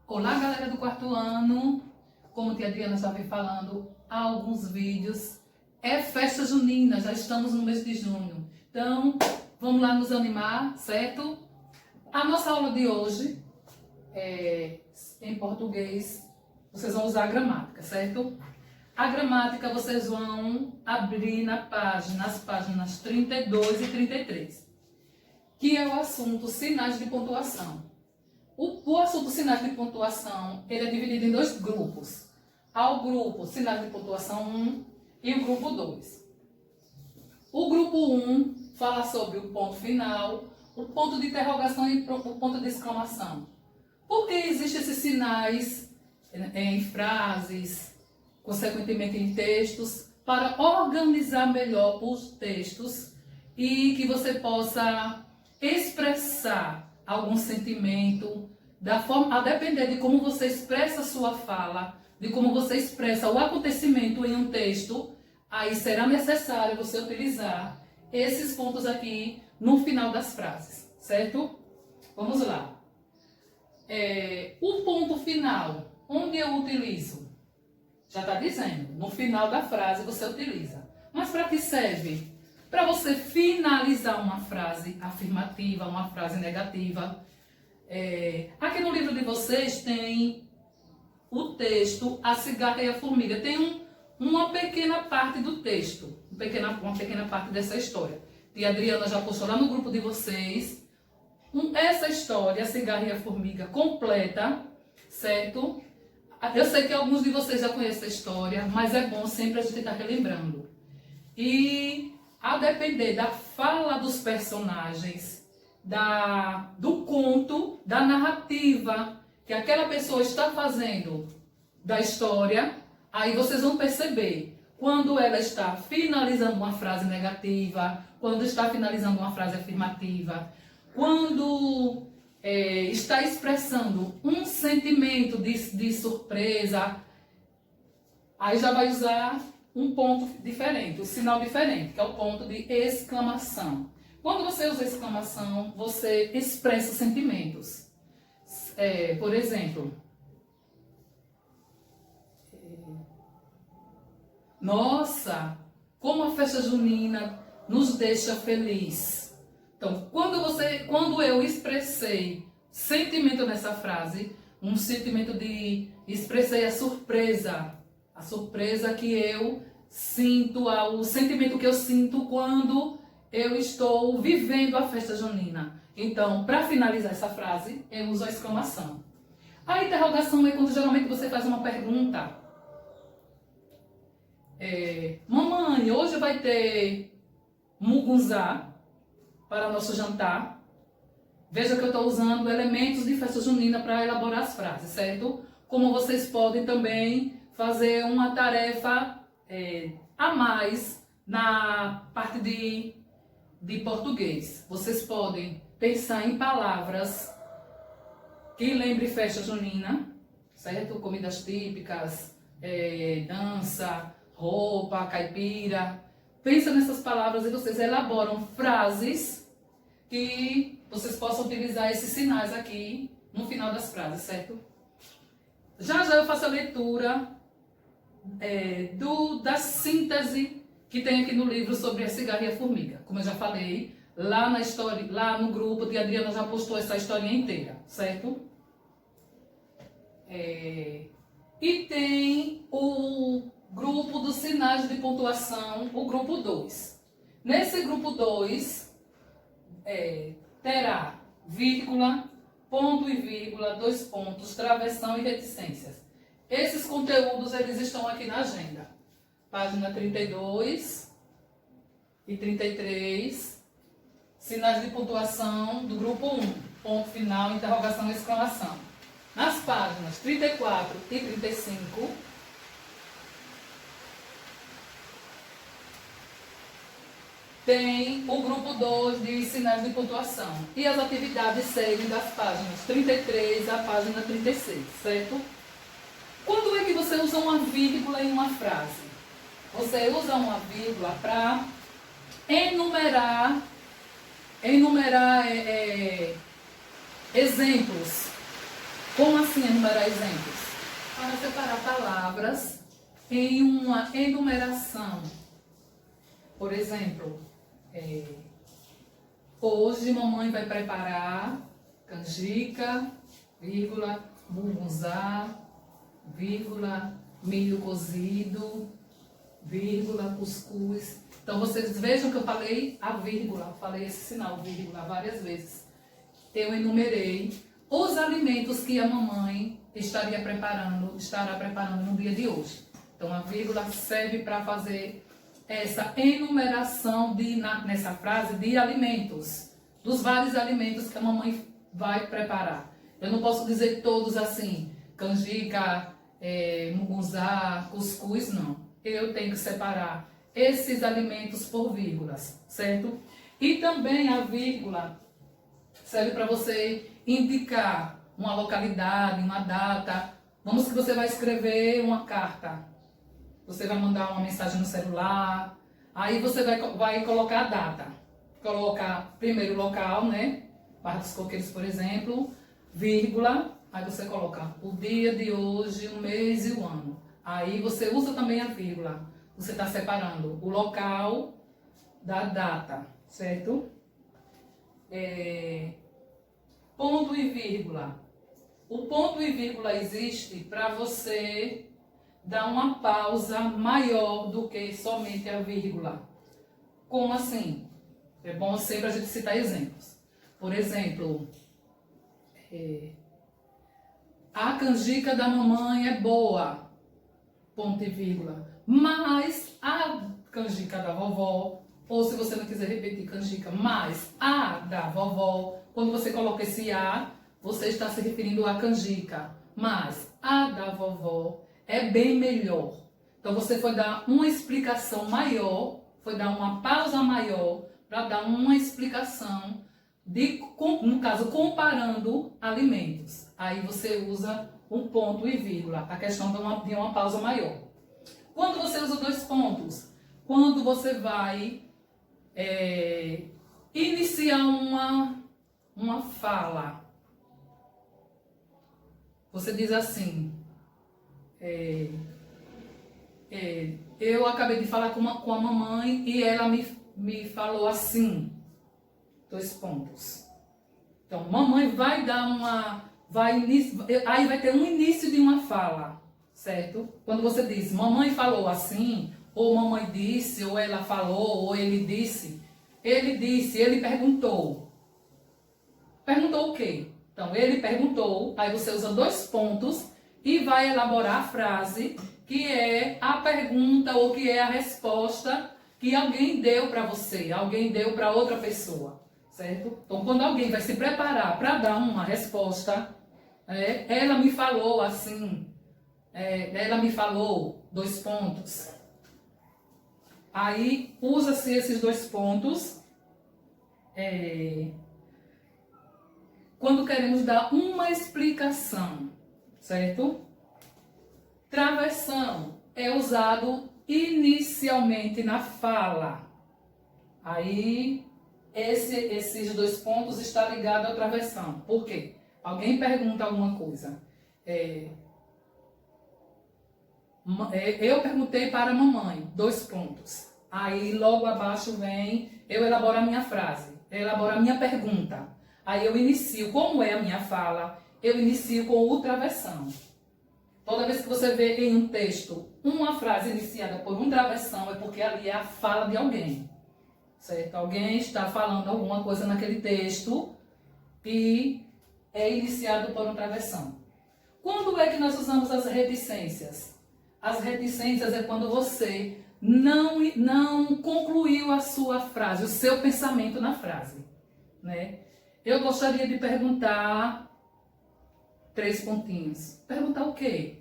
Olá, galera do quarto ano. Como a tia Adriana já vem falando há alguns vídeos, é festa junina, já estamos no mês de junho. Então, vamos lá nos animar, certo? A nossa aula de hoje é em português. Vocês vão usar a gramática, certo? A gramática vocês vão abrir nas páginas 32 e 33, que é o assunto sinais de pontuação. O assunto sinais de pontuação, ele é dividido em dois grupos. Há o grupo sinais de pontuação 1 e o grupo 2. O grupo 1 fala sobre o ponto final, o ponto de interrogação e o ponto de exclamação. Por que existem esses sinais em frases, consequentemente em textos, para organizar melhor os textos e que você possa expressar algum sentimento, a depender de como você expressa a sua fala, de como você expressa o acontecimento em um texto, aí será necessário você utilizar esses pontos aqui no final das frases, certo? Vamos lá. O ponto final, onde eu utilizo? Já está dizendo, no final da frase você utiliza. Mas para que serve? Para você finalizar uma frase afirmativa, uma frase negativa. Aqui no livro de vocês tem o texto A Cigarra e a Formiga. Tem uma pequena parte do texto, uma pequena parte dessa história. E a Adriana já postou lá no grupo de vocês essa história, A Cigarra e a Formiga, completa, certo? Eu sei que alguns de vocês já conhecem a história, mas é bom sempre a gente estar relembrando. E a depender da fala dos personagens, do conto, da narrativa que aquela pessoa está fazendo da história, aí vocês vão perceber quando ela está finalizando uma frase negativa, quando está finalizando uma frase afirmativa, quando está expressando um sentimento de surpresa, aí já vai usar um ponto diferente, um sinal diferente, que é o ponto de exclamação. Quando você usa exclamação, você expressa sentimentos. Por exemplo, nossa, como a festa junina nos deixa feliz. Então, quando eu expressei sentimento nessa frase, um sentimento expressei a surpresa que eu sinto, o sentimento que eu sinto quando eu estou vivendo a festa junina. Então, para finalizar essa frase, eu uso a exclamação. A interrogação é quando geralmente você faz uma pergunta. Mamãe, hoje vai ter mugunzá para nosso jantar? Veja que eu estou usando elementos de festa junina para elaborar as frases, certo? Como vocês podem também fazer uma tarefa a mais na parte de português. Vocês podem pensar em palavras que lembrem festa junina, certo? Comidas típicas, dança, roupa, caipira. Pensa nessas palavras e vocês elaboram frases que vocês possam utilizar esses sinais aqui no final das frases, certo? Já eu faço a leitura da síntese que tem aqui no livro sobre a cigarra e a formiga. Como eu já falei, lá na história, lá no grupo, a Adriana já postou essa historinha inteira, certo? E tem o grupo dos sinais de pontuação, o grupo 2. Nesse grupo 2, terá vírgula, ponto e vírgula, 2 pontos, travessão e reticências. Esses conteúdos, eles estão aqui na agenda. Página 32 e 33, sinais de pontuação do grupo 1, ponto final, interrogação e exclamação. Nas páginas 34 e 35, tem o grupo 2 de sinais de pontuação. E as atividades seguem das páginas 33 à página 36, certo? Quando é que você usa uma vírgula em uma frase? Você usa uma vírgula para enumerar exemplos Como assim enumerar exemplos? Para separar palavras em uma enumeração. Por exemplo, hoje mamãe vai preparar canjica, vírgula, mungunzá, vírgula, milho cozido, vírgula, cuscuz. Então vocês vejam que eu falei a vírgula, falei esse sinal, vírgula, várias vezes. Eu enumerei os alimentos que a mamãe estará preparando no dia de hoje. Então a vírgula serve para fazer essa enumeração nessa frase de alimentos, dos vários alimentos que a mamãe vai preparar. Eu não posso dizer todos assim, canjica, mungunzá, cuscuz, não. Eu tenho que separar esses alimentos por vírgulas, certo? E também a vírgula serve para você indicar uma localidade, uma data. Vamos que você vai escrever uma carta. Você vai mandar uma mensagem no celular. Aí você vai colocar a data. Coloca primeiro o local, né? Barra dos Coqueiros, por exemplo. Vírgula. Aí você coloca o dia de hoje, o mês e o ano. Aí você usa também a vírgula. Você está separando o local da data, certo? Ponto e vírgula. O ponto e vírgula existe para você dar uma pausa maior do que somente a vírgula. Como assim? É bom sempre a gente citar exemplos. Por exemplo, a canjica da mamãe é boa, ponto e vírgula. Mas a canjica da vovó, ou se você não quiser repetir canjica, mas a da vovó, quando você coloca esse a, você está se referindo à canjica. Mas a da vovó é bem melhor. Então você foi dar uma explicação maior, foi dar uma pausa maior para dar uma explicação no caso, comparando alimentos. Aí você usa um ponto e vírgula, a questão de uma pausa maior. Quando você usa dois pontos? Quando você vai iniciar uma fala. Você diz assim, eu acabei de falar com a mamãe e ela me falou assim. Dois pontos. Então, mamãe vai dar aí vai ter um início de uma fala, certo? Quando você diz, mamãe falou assim, ou mamãe disse, ou ela falou, ou ele disse, ele perguntou. Perguntou o quê? Então, ele perguntou, aí você usa dois pontos e vai elaborar a frase que é a pergunta ou que é a resposta que alguém deu para você, alguém deu para outra pessoa. Certo? Então, quando alguém vai se preparar para dar uma resposta, ela me falou assim, ela me falou, dois pontos. Aí, usa-se esses dois pontos quando queremos dar uma explicação, certo? Travessão é usado inicialmente na fala. Aí esses dois pontos estão ligados à travessão. Por quê? Alguém pergunta alguma coisa. Eu perguntei para a mamãe, dois pontos. Aí logo abaixo vem, eu elaboro a minha frase, eu elaboro a minha pergunta. Aí eu inicio, como é a minha fala, eu inicio com o travessão. Toda vez que você vê em um texto uma frase iniciada por um travessão, é porque ali é a fala de alguém. Certo? Alguém está falando alguma coisa naquele texto e é iniciado por um travessão. Quando é que nós usamos as reticências? As reticências é quando você não concluiu a sua frase, o seu pensamento na frase. Né? Eu gostaria de perguntar três pontinhos. Perguntar o quê?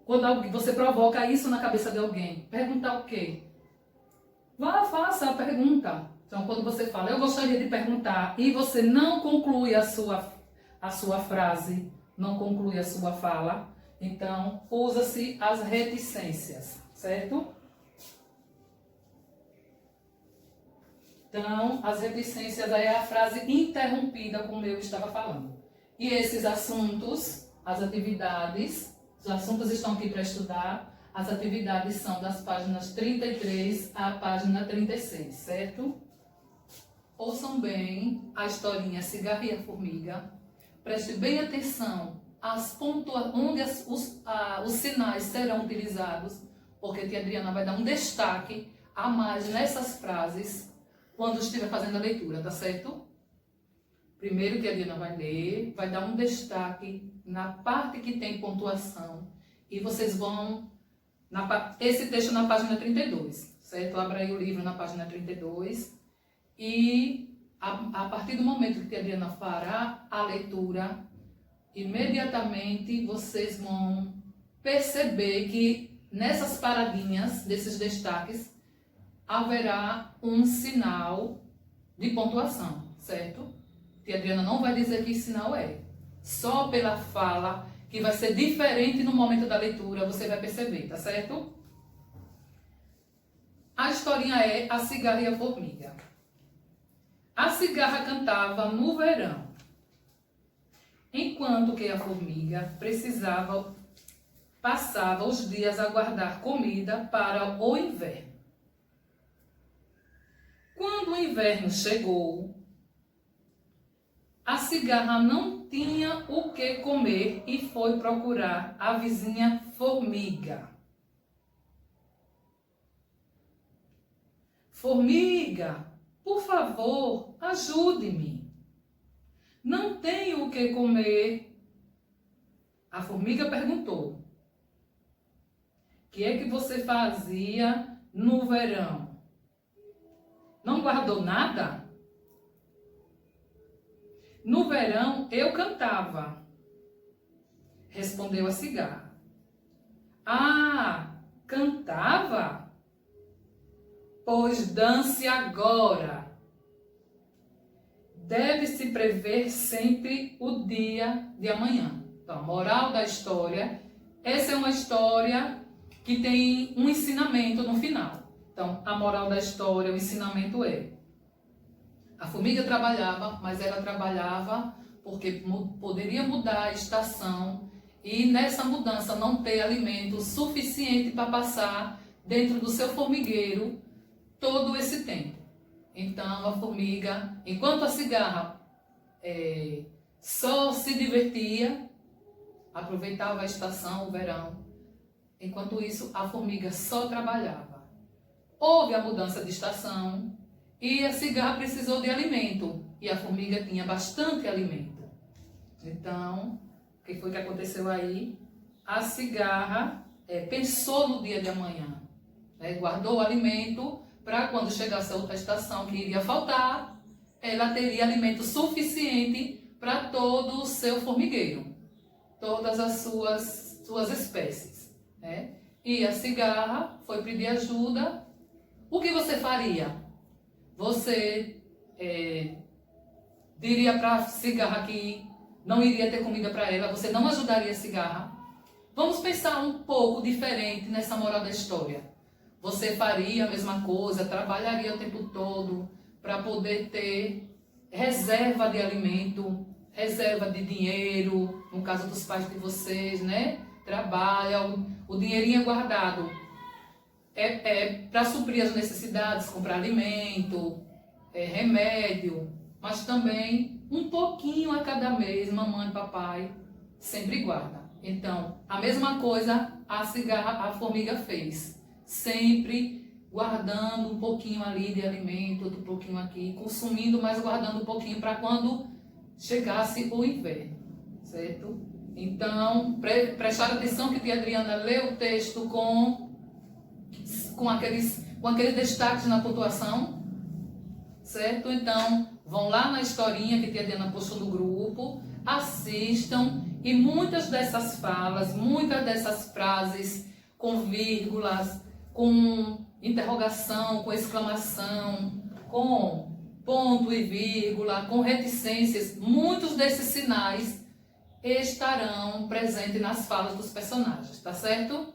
Quando você provoca isso na cabeça de alguém. Perguntar o quê? Vá, faça a pergunta. Então, quando você fala, eu gostaria de perguntar, e você não conclui a sua frase, não conclui a sua fala, então, usa-se as reticências, certo? Então, as reticências é a frase interrompida, como eu estava falando. E esses assuntos as atividades, os assuntos estão aqui para estudar. As atividades são das páginas 33 à página 36, certo? Ouçam bem a historinha Cigarra e a Formiga. Preste bem atenção onde os sinais serão utilizados, porque a tia Adriana vai dar um destaque a mais nessas frases quando estiver fazendo a leitura, tá certo? Primeiro que a Adriana vai ler, vai dar um destaque na parte que tem pontuação e vocês vão... esse texto na página 32, certo? Abra aí o livro na página 32 e a partir do momento que a Adriana fará a leitura, imediatamente vocês vão perceber que nessas paradinhas, desses destaques, haverá um sinal de pontuação, certo? Tia Adriana não vai dizer que sinal é. Só pela fala, que vai ser diferente no momento da leitura, você vai perceber, tá certo? A historinha é A Cigarra e a Formiga. A cigarra cantava no verão, enquanto que a formiga passava os dias a guardar comida para o inverno. Quando o inverno chegou, a cigarra não tinha o que comer e foi procurar a vizinha formiga. Formiga, por favor, ajude-me. Não tenho o que comer. A formiga perguntou: o que é que você fazia no verão? Não guardou nada? No verão eu cantava, respondeu a cigarra. Ah, cantava? Pois dance agora. Deve-se prever sempre o dia de amanhã. Então, a moral da história, essa é uma história que tem um ensinamento no final. Então, a moral da história, o ensinamento é: a formiga trabalhava, mas ela trabalhava porque poderia mudar a estação e nessa mudança não ter alimento suficiente para passar dentro do seu formigueiro todo esse tempo. Então, a formiga, enquanto a cigarra só se divertia, aproveitava a estação, o verão, enquanto isso, a formiga só trabalhava. Houve a mudança de estação e a cigarra precisou de alimento e a formiga tinha bastante alimento. Então, o que foi que aconteceu aí? A cigarra pensou no dia de amanhã, guardou o alimento para quando chegasse a outra estação que iria faltar, ela teria alimento suficiente para todo o seu formigueiro, todas as suas espécies. E a cigarra foi pedir ajuda. O que você faria? Você diria para a cigarra que não iria ter comida para ela? Você não ajudaria a cigarra? Vamos pensar um pouco diferente nessa moral da história. Você faria a mesma coisa, trabalharia o tempo todo para poder ter reserva de alimento, reserva de dinheiro, no caso dos pais de vocês, né? Trabalha, o dinheirinho é guardado. Para suprir as necessidades, comprar alimento, remédio, mas também um pouquinho a cada mês, mamãe e papai sempre guarda. Então, a mesma coisa a formiga fez. Sempre guardando um pouquinho ali de alimento, outro pouquinho aqui, consumindo, mas guardando um pouquinho para quando chegasse o inverno, certo? Então, prestar atenção que tia Adriana leu o texto com aqueles destaques na pontuação, certo? Então, vão lá na historinha que tia Adriana postou no grupo, assistam, e muitas dessas falas, muitas dessas frases com vírgulas, com interrogação, com exclamação, com ponto e vírgula, com reticências, muitos desses sinais estarão presentes nas falas dos personagens, tá certo?